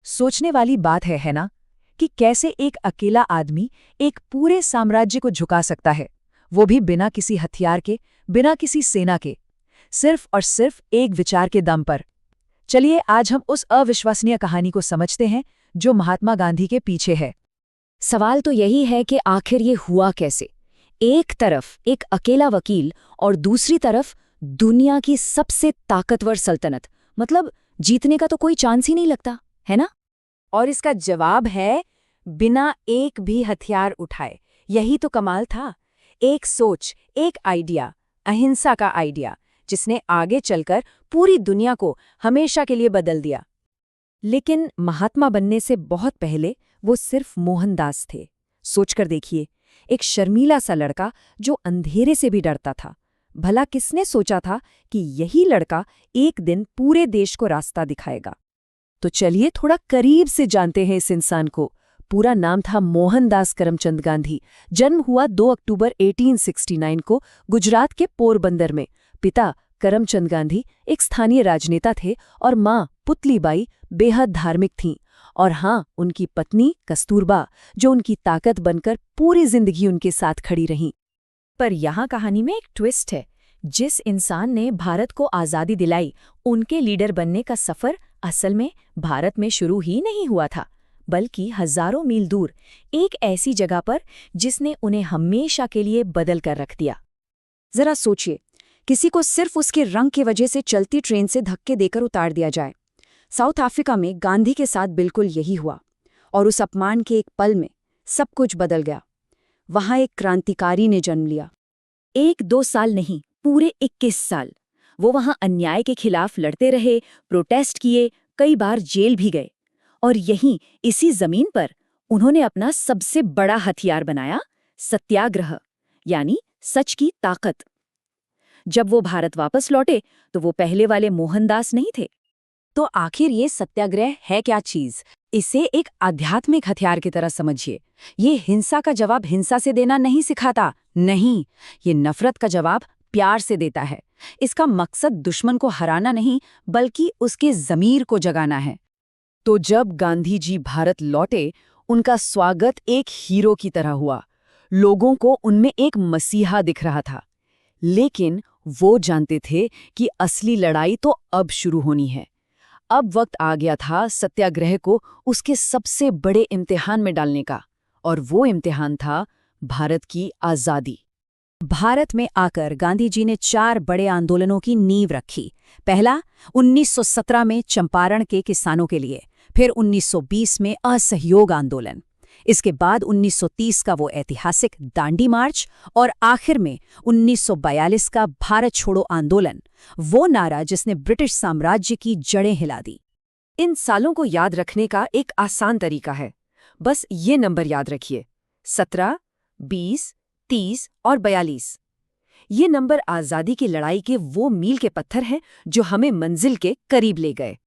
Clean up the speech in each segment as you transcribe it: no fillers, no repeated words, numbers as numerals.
सोचने वाली बात है ना, कि कैसे एक अकेला आदमी एक पूरे साम्राज्य को झुका सकता है, वो भी बिना किसी हथियार के, बिना किसी सेना के, सिर्फ और सिर्फ एक विचार के दम पर। चलिए आज हम उस अविश्वसनीय कहानी को समझते हैं जो महात्मा गांधी के पीछे है। सवाल तो यही है कि आखिर ये हुआ कैसे। एक तरफ एक अकेला वकील और दूसरी तरफ दुनिया की सबसे ताकतवर सल्तनत, मतलब जीतने का तो कोई चांस ही नहीं लगता, है ना? और इसका जवाब है बिना एक भी हथियार उठाए। यही तो कमाल था। एक सोच, एक आइडिया, अहिंसा का आइडिया, जिसने आगे चलकर पूरी दुनिया को हमेशा के लिए बदल दिया। लेकिन महात्मा बनने से बहुत पहले वो सिर्फ मोहनदास थे। सोचकर देखिए, एक शर्मीला सा लड़का जो अंधेरे से भी डरता था। भला किसने सोचा था कि यही लड़का एक दिन पूरे देश को रास्ता दिखाएगा? तो चलिए थोड़ा करीब से जानते हैं इस इंसान को। पूरा नाम था मोहनदास करमचंद गांधी। जन्म हुआ 2 अक्टूबर 1869 को गुजरात के पोरबंदर में। पिता करमचंद गांधी एक स्थानीय राजनेता थे और माँ पुतलीबाई बेहद धार्मिक थीं। और हाँ, उनकी पत्नी कस्तूरबा, जो उनकी ताकत बनकर पूरी जिंदगी उनके साथ खड़ी रहीं। पर यहाँ कहानी में एक ट्विस्ट है। जिस इंसान ने भारत को आज़ादी दिलाई, उनके लीडर बनने का सफ़र असल में भारत में शुरू ही नहीं हुआ था, बल्कि हजारों मील दूर एक ऐसी जगह पर जिसने उन्हें हमेशा के लिए बदल कर रख दिया। जरा सोचिए, किसी को सिर्फ उसके रंग की वजह से चलती ट्रेन से धक्के देकर उतार दिया जाए। साउथ अफ्रीका में गांधी के साथ बिल्कुल यही हुआ, और उस अपमान के एक पल में सब कुछ बदल गया। वहां एक क्रांतिकारी ने जन्म लिया। 1-2 साल नहीं, पूरे 21 साल वो वहां अन्याय के खिलाफ लड़ते रहे, प्रोटेस्ट किए, कई बार जेल भी गए। और यहीं इसी जमीन पर उन्होंने अपना सबसे बड़ा हथियार बनाया, सत्याग्रह, यानी सच की ताकत। जब वो भारत वापस लौटे तो वो पहले वाले मोहनदास नहीं थे। तो आखिर ये सत्याग्रह है क्या चीज? इसे एक आध्यात्मिक हथियार की तरह समझिए। ये हिंसा का जवाब हिंसा से देना नहीं सिखाता, नहीं, ये नफरत का जवाब प्यार से देता है। इसका मकसद दुश्मन को हराना नहीं, बल्कि उसके ज़मीर को जगाना है। तो जब गांधी जी भारत लौटे, उनका स्वागत एक हीरो की तरह हुआ। लोगों को उनमें एक मसीहा दिख रहा था। लेकिन वो जानते थे कि असली लड़ाई तो अब शुरू होनी है। अब वक्त आ गया था सत्याग्रह को उसके सबसे बड़े इम्तिहान में डालने का, और वो इम्तिहान था भारत की आज़ादी। भारत में आकर गांधी जी ने 4 बड़े आंदोलनों की नींव रखी। पहला 1917 में चंपारण के किसानों के लिए, फिर 1920 में असहयोग आंदोलन, इसके बाद 1930 का वो ऐतिहासिक दांडी मार्च, और आखिर में 1942 का भारत छोड़ो आंदोलन, वो नारा जिसने ब्रिटिश साम्राज्य की जड़ें हिला दी। इन सालों को याद रखने का एक आसान तरीका है। बस ये नंबर याद रखिए, 17, 20, 30 और 42। ये नंबर आज़ादी की लड़ाई के वो मील के पत्थर हैं जो हमें मंजिल के करीब ले गए।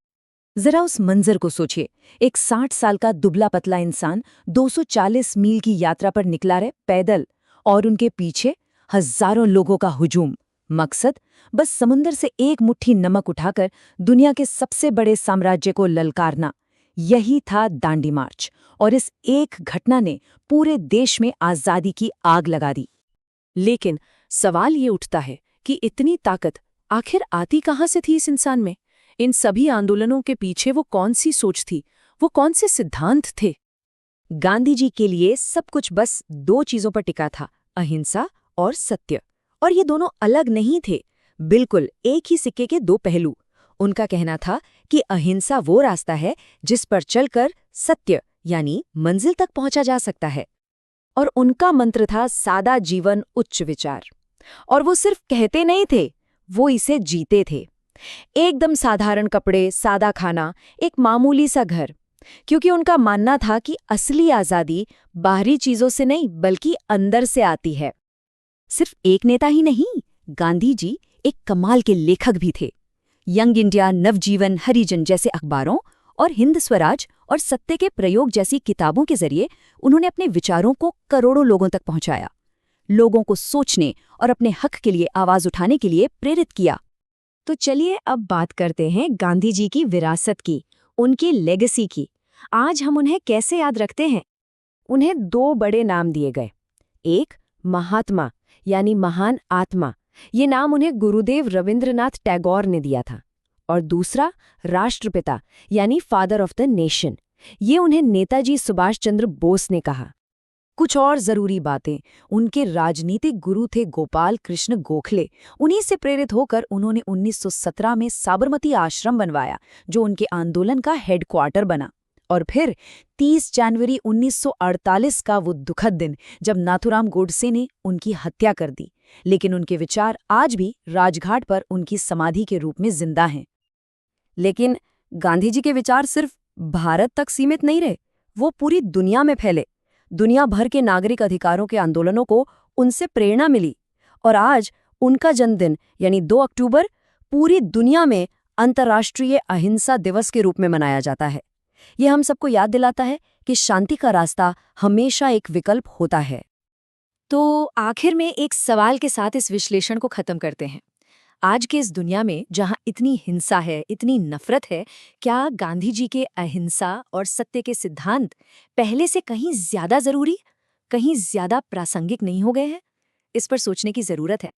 जरा उस मंजर को सोचिए, एक 60 साल का दुबला पतला इंसान 240 मील की यात्रा पर निकला रहे पैदल, और उनके पीछे हजारों लोगों का हुजूम। मकसद बस समुंदर से एक मुट्ठी नमक उठाकर दुनिया के सबसे बड़े साम्राज्य को ललकारना। यही था दांडी मार्च, और इस एक घटना ने पूरे देश में आज़ादी की आग लगा दी। लेकिन सवाल ये उठता है कि इतनी ताकत आखिर आती कहाँ से थी इस इंसान में? इन सभी आंदोलनों के पीछे वो कौन सी सोच थी, वो कौन से सिद्धांत थे? गांधी जी के लिए सब कुछ बस 2 चीजों पर टिका था, अहिंसा और सत्य। और ये दोनों अलग नहीं थे, बिल्कुल एक ही सिक्के के 2 पहलू। उनका कहना था कि अहिंसा वो रास्ता है जिस पर चलकर सत्य यानी मंजिल तक पहुंचा जा सकता है। और उनका मंत्र था सादा जीवन उच्च विचार। और वो सिर्फ कहते नहीं थे, वो इसे जीते थे। एकदम साधारण कपड़े, सादा खाना, एक मामूली सा घर, क्योंकि उनका मानना था कि असली आज़ादी बाहरी चीजों से नहीं बल्कि अंदर से आती है। सिर्फ एक नेता ही नहीं, गांधी जी एक कमाल के लेखक भी थे। यंग इंडिया, नवजीवन, हरिजन जैसे अखबारों और हिंद स्वराज और सत्य के प्रयोग जैसी किताबों के जरिए उन्होंने अपने विचारों को करोड़ों लोगों तक पहुंचाया, लोगों को सोचने और अपने हक के लिए आवाज उठाने के लिए प्रेरित किया। तो चलिए अब बात करते हैं गांधी जी की विरासत की, उनकी लेगेसी की। आज हम उन्हें कैसे याद रखते हैं? उन्हें 2 बड़े नाम दिए गए। एक महात्मा यानी महान आत्मा, ये नाम उन्हें गुरुदेव रविंद्रनाथ टैगोर ने दिया था। और दूसरा राष्ट्रपिता यानी फादर ऑफ द नेशन, ये उन्हें नेताजी सुभाष चंद्र बोस ने कहा। कुछ और जरूरी बातें, उनके राजनीतिक गुरु थे गोपाल कृष्ण गोखले। उन्हीं से प्रेरित होकर उन्होंने 1917 में साबरमती आश्रम बनवाया, जो उनके आंदोलन का हेडक्वार्टर बना। और फिर 30 जनवरी 1948 का वो दुखद दिन, जब नाथूराम गोडसे ने उनकी हत्या कर दी। लेकिन उनके विचार आज भी राजघाट पर उनकी समाधि के रूप में जिंदा हैं। लेकिन गांधी जी के विचार सिर्फ भारत तक सीमित नहीं रहे, वो पूरी दुनिया में फैले। दुनिया भर के नागरिक अधिकारों के आंदोलनों को उनसे प्रेरणा मिली। और आज उनका जन्मदिन यानी 2 अक्टूबर पूरी दुनिया में अंतर्राष्ट्रीय अहिंसा दिवस के रूप में मनाया जाता है। ये हम सबको याद दिलाता है कि शांति का रास्ता हमेशा एक विकल्प होता है। तो आखिर में एक सवाल के साथ इस विश्लेषण को खत्म करते हैं। आज के इस दुनिया में जहां इतनी हिंसा है, इतनी नफरत है, क्या गांधी जी के अहिंसा और सत्य के सिद्धांत पहले से कहीं ज्यादा जरूरी, कहीं ज्यादा प्रासंगिक नहीं हो गए हैं? इस पर सोचने की जरूरत है।